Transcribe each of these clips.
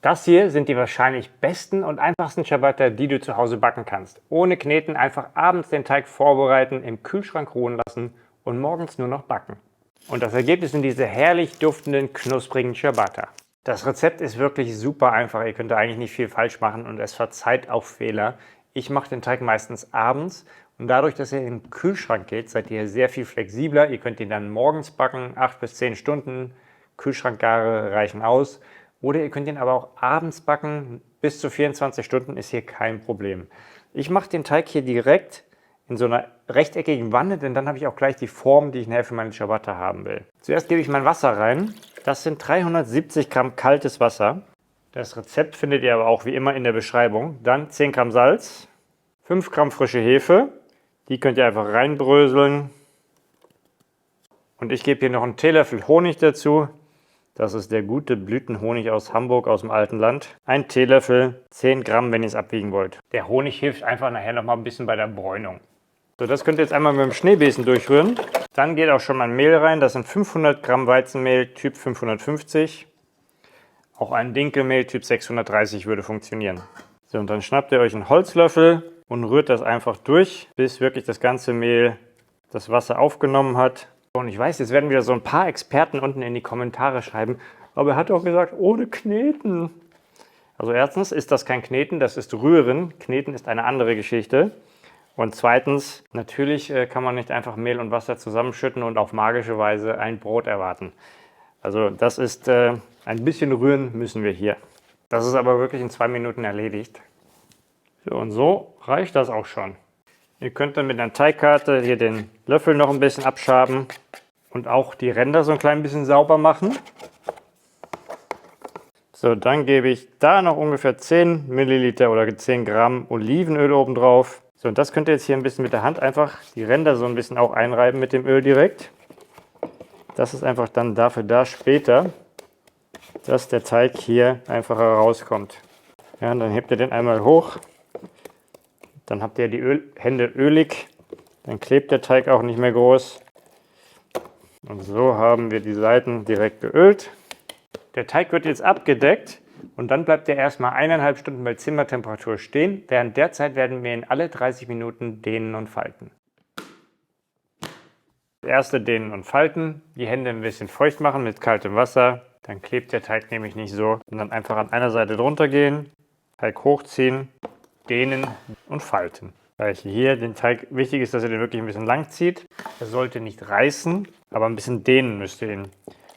Das hier sind die wahrscheinlich besten und einfachsten Ciabatta, die du zu Hause backen kannst. Ohne Kneten, einfach abends den Teig vorbereiten, im Kühlschrank ruhen lassen und morgens nur noch backen. Und das Ergebnis sind diese herrlich duftenden, knusprigen Ciabatta. Das Rezept ist wirklich super einfach, ihr könnt da eigentlich nicht viel falsch machen und es verzeiht auch Fehler. Ich mache den Teig meistens abends und dadurch, dass er in den Kühlschrank geht, seid ihr sehr viel flexibler. Ihr könnt ihn dann morgens backen, 8 bis 10 Stunden, Kühlschrankgare reichen aus. Oder ihr könnt ihn aber auch abends backen, bis zu 24 Stunden ist hier kein Problem. Ich mache den Teig hier direkt in so einer rechteckigen Wanne, denn dann habe ich auch gleich die Form, die ich nachher für meine Ciabatta haben will. Zuerst gebe ich mein Wasser rein. Das sind 370 Gramm kaltes Wasser. Das Rezept findet ihr aber auch wie immer in der Beschreibung. Dann 10 Gramm Salz, 5 Gramm frische Hefe. Die könnt ihr einfach reinbröseln. Und ich gebe hier noch einen Teelöffel Honig dazu. Das ist der gute Blütenhonig aus Hamburg, aus dem alten Land. Ein Teelöffel, 10 Gramm, wenn ihr es abwiegen wollt. Der Honig hilft einfach nachher noch mal ein bisschen bei der Bräunung. So, das könnt ihr jetzt einmal mit dem Schneebesen durchrühren. Dann geht auch schon mein Mehl rein. Das sind 500 Gramm Weizenmehl, Typ 550. Auch ein Dinkelmehl, Typ 630 würde funktionieren. So, und dann schnappt ihr euch einen Holzlöffel und rührt das einfach durch, bis wirklich das ganze Mehl das Wasser aufgenommen hat. Und ich weiß, jetzt werden wieder so ein paar Experten unten in die Kommentare schreiben, aber er hat doch gesagt, ohne Kneten. Also erstens ist das kein Kneten, das ist Rühren. Kneten ist eine andere Geschichte. Und zweitens, natürlich kann man nicht einfach Mehl und Wasser zusammenschütten und auf magische Weise ein Brot erwarten. Also das ist, ein bisschen rühren müssen wir hier. Das ist aber wirklich in 2 Minuten erledigt. So, und so reicht das auch schon. Ihr könnt dann mit einer Teigkarte hier den Löffel noch ein bisschen abschaben und auch die Ränder so ein klein bisschen sauber machen. So, dann gebe ich da noch ungefähr 10 Milliliter oder 10 Gramm Olivenöl oben drauf. So, und das könnt ihr jetzt hier ein bisschen mit der Hand einfach die Ränder so ein bisschen auch einreiben mit dem Öl direkt. Das ist einfach dann dafür da später, dass der Teig hier einfach herauskommt. Ja, und dann hebt ihr den einmal hoch. Dann habt ihr die Hände ölig, dann klebt der Teig auch nicht mehr groß. Und so haben wir die Seiten direkt geölt. Der Teig wird jetzt abgedeckt und dann bleibt er erstmal 1,5 Stunden bei Zimmertemperatur stehen. Während der Zeit werden wir ihn alle 30 Minuten dehnen und falten. Das erste Dehnen und Falten, die Hände ein bisschen feucht machen mit kaltem Wasser. Dann klebt der Teig nämlich nicht so. Und dann einfach an einer Seite drunter gehen, Teig hochziehen. Dehnen und falten. Weil hier den Teig wichtig ist, dass ihr den wirklich ein bisschen lang zieht. Er sollte nicht reißen, aber ein bisschen dehnen müsst ihr ihn. Und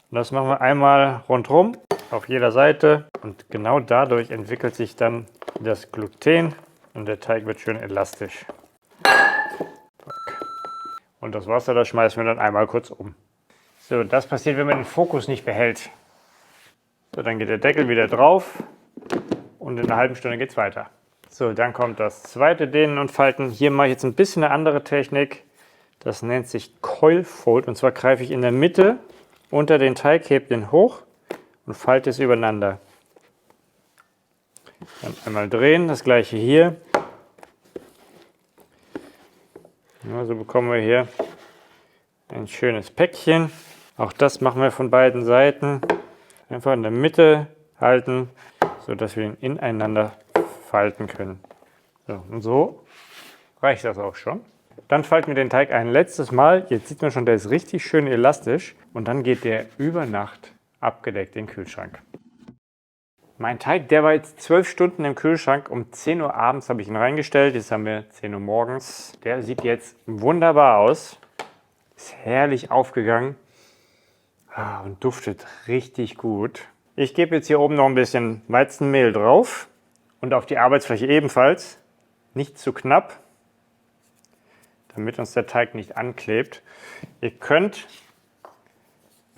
das machen wir einmal rundherum auf jeder Seite und genau dadurch entwickelt sich dann das Gluten und der Teig wird schön elastisch. Und das Wasser, das schmeißen wir dann einmal kurz um. So, das passiert, wenn man den Fokus nicht behält. So, dann geht der Deckel wieder drauf und in einer halben Stunde geht es weiter. So, dann kommt das zweite Dehnen und Falten. Hier mache ich jetzt ein bisschen eine andere Technik. Das nennt sich Coil Fold. Und zwar greife ich in der Mitte unter den Teig, hebe den hoch und falte es übereinander. Dann einmal drehen, das gleiche hier. Ja, so bekommen wir hier ein schönes Päckchen. Auch das machen wir von beiden Seiten. Einfach in der Mitte halten, sodass wir ihn ineinander falten können. So, und so reicht das auch schon. Dann falten wir den Teig ein letztes Mal. Jetzt sieht man schon, der ist richtig schön elastisch. Und dann geht der über Nacht abgedeckt in den Kühlschrank. Mein Teig, der war jetzt 12 Stunden im Kühlschrank. Um 10 Uhr abends habe ich ihn reingestellt. Jetzt haben wir 10 Uhr morgens. Der sieht jetzt wunderbar aus. Ist herrlich aufgegangen. Und duftet richtig gut. Ich gebe jetzt hier oben noch ein bisschen Weizenmehl drauf. Und auf die Arbeitsfläche ebenfalls, nicht zu knapp, damit uns der Teig nicht anklebt. Ihr könnt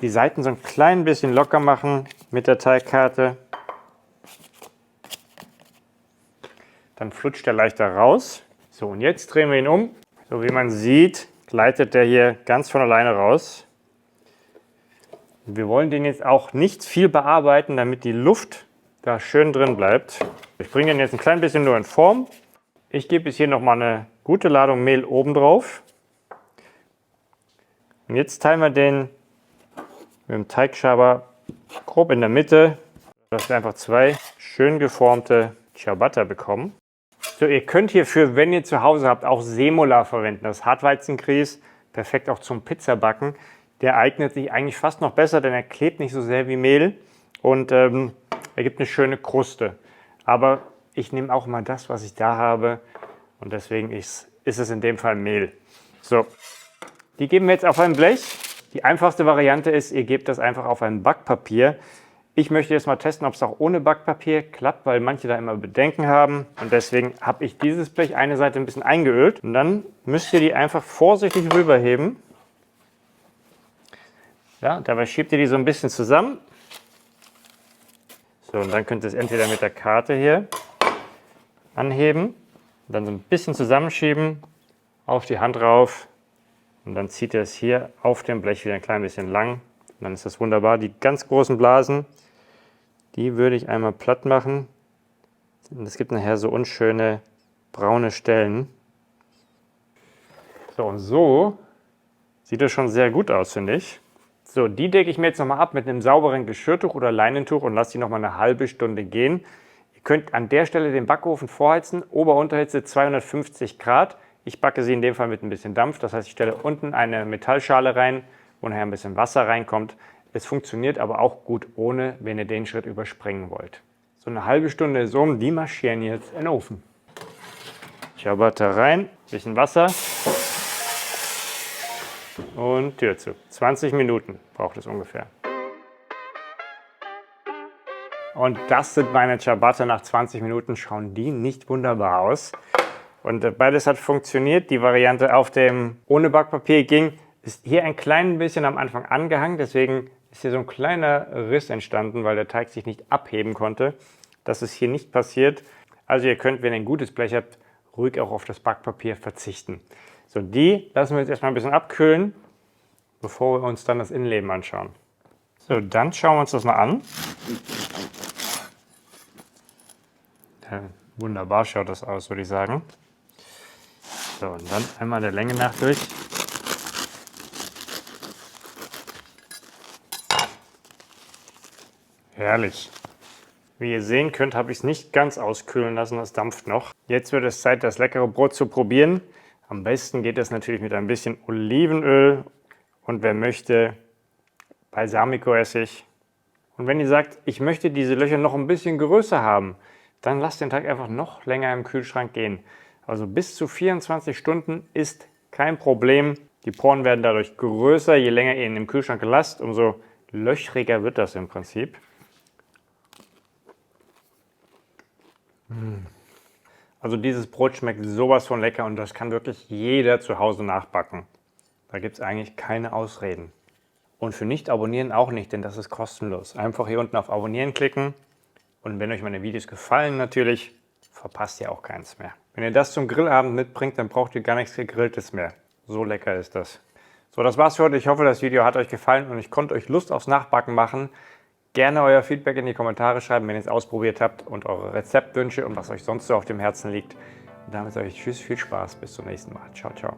die Seiten so ein klein bisschen locker machen mit der Teigkarte. Dann flutscht er leichter raus. So, und jetzt drehen wir ihn um. So wie man sieht, gleitet der hier ganz von alleine raus. Und wir wollen den jetzt auch nicht viel bearbeiten, damit die Luft da schön drin bleibt. Ich bringe ihn jetzt ein klein bisschen nur in Form. Ich gebe jetzt hier nochmal eine gute Ladung Mehl oben drauf. Und jetzt teilen wir den mit dem Teigschaber grob in der Mitte. dass wir einfach zwei schön geformte Ciabatta bekommen. So, ihr könnt hierfür, wenn ihr zu Hause habt, auch Semola verwenden. Das Hartweizengrieß, perfekt auch zum Pizzabacken. Der eignet sich eigentlich fast noch besser, denn er klebt nicht so sehr wie Mehl und er gibt eine schöne Kruste. Aber ich nehme auch mal das, was ich da habe und deswegen ist es in dem Fall Mehl. So, die geben wir jetzt auf ein Blech. Die einfachste Variante ist, ihr gebt das einfach auf ein Backpapier. Ich möchte jetzt mal testen, ob es auch ohne Backpapier klappt, weil manche da immer Bedenken haben. Und deswegen habe ich dieses Blech eine Seite ein bisschen eingeölt. Und dann müsst ihr die einfach vorsichtig rüberheben. Ja, dabei schiebt ihr die so ein bisschen zusammen. So, und dann könnt ihr es entweder mit der Karte hier anheben, dann so ein bisschen zusammenschieben, auf die Hand rauf. Und dann zieht ihr es hier auf dem Blech wieder ein klein bisschen lang. Und dann ist das wunderbar. Die ganz großen Blasen, die würde ich einmal platt machen. Und es gibt nachher so unschöne braune Stellen. So, und so sieht das schon sehr gut aus, finde ich. So, die decke ich mir jetzt nochmal ab mit einem sauberen Geschirrtuch oder Leinentuch und lasse die nochmal eine halbe Stunde gehen. Ihr könnt an der Stelle den Backofen vorheizen, Ober-Unterhitze 250 Grad. Ich backe sie in dem Fall mit ein bisschen Dampf, das heißt, ich stelle unten eine Metallschale rein, wo nachher ein bisschen Wasser reinkommt. Es funktioniert aber auch gut ohne, wenn ihr den Schritt überspringen wollt. So eine halbe Stunde ist um, die marschieren jetzt in den Ofen. Ciabatta rein, bisschen Wasser und Tür zu. 20 Minuten braucht es ungefähr. Und das sind meine Ciabatta. Nach 20 Minuten schauen die nicht wunderbar aus. Und beides hat funktioniert. Die Variante auf dem ohne Backpapier ging, ist hier ein klein bisschen am Anfang angehangen. Deswegen ist hier so ein kleiner Riss entstanden, weil der Teig sich nicht abheben konnte. Das ist hier nicht passiert. Also ihr könnt, wenn ihr ein gutes Blech habt, ruhig auch auf das Backpapier verzichten. So, die lassen wir jetzt erstmal ein bisschen abkühlen, bevor wir uns dann das Innenleben anschauen. So, dann schauen wir uns das mal an. Ja, wunderbar schaut das aus, würde ich sagen. So, und dann einmal der Länge nach durch. Herrlich. Wie ihr sehen könnt, habe ich es nicht ganz auskühlen lassen, das dampft noch. Jetzt wird es Zeit, das leckere Brot zu probieren. Am besten geht es natürlich mit ein bisschen Olivenöl und wer möchte, Balsamicoessig. Und wenn ihr sagt, ich möchte diese Löcher noch ein bisschen größer haben, dann lasst den Teig einfach noch länger im Kühlschrank gehen. Also bis zu 24 Stunden ist kein Problem. Die Poren werden dadurch größer. Je länger ihr ihn im Kühlschrank lasst, umso löchriger wird das im Prinzip. Also dieses Brot schmeckt sowas von lecker und das kann wirklich jeder zu Hause nachbacken. Da gibt es eigentlich keine Ausreden. Und für Nicht-Abonnieren auch nicht, denn das ist kostenlos. Einfach hier unten auf Abonnieren klicken und wenn euch meine Videos gefallen natürlich, verpasst ihr auch keins mehr. Wenn ihr das zum Grillabend mitbringt, dann braucht ihr gar nichts Gegrilltes mehr. So lecker ist das. So, das war's für heute. Ich hoffe, das Video hat euch gefallen und ich konnte euch Lust aufs Nachbacken machen. Gerne euer Feedback in die Kommentare schreiben, wenn ihr es ausprobiert habt und eure Rezeptwünsche und was euch sonst so auf dem Herzen liegt. Und damit sage ich Tschüss, viel Spaß, bis zum nächsten Mal. Ciao, ciao.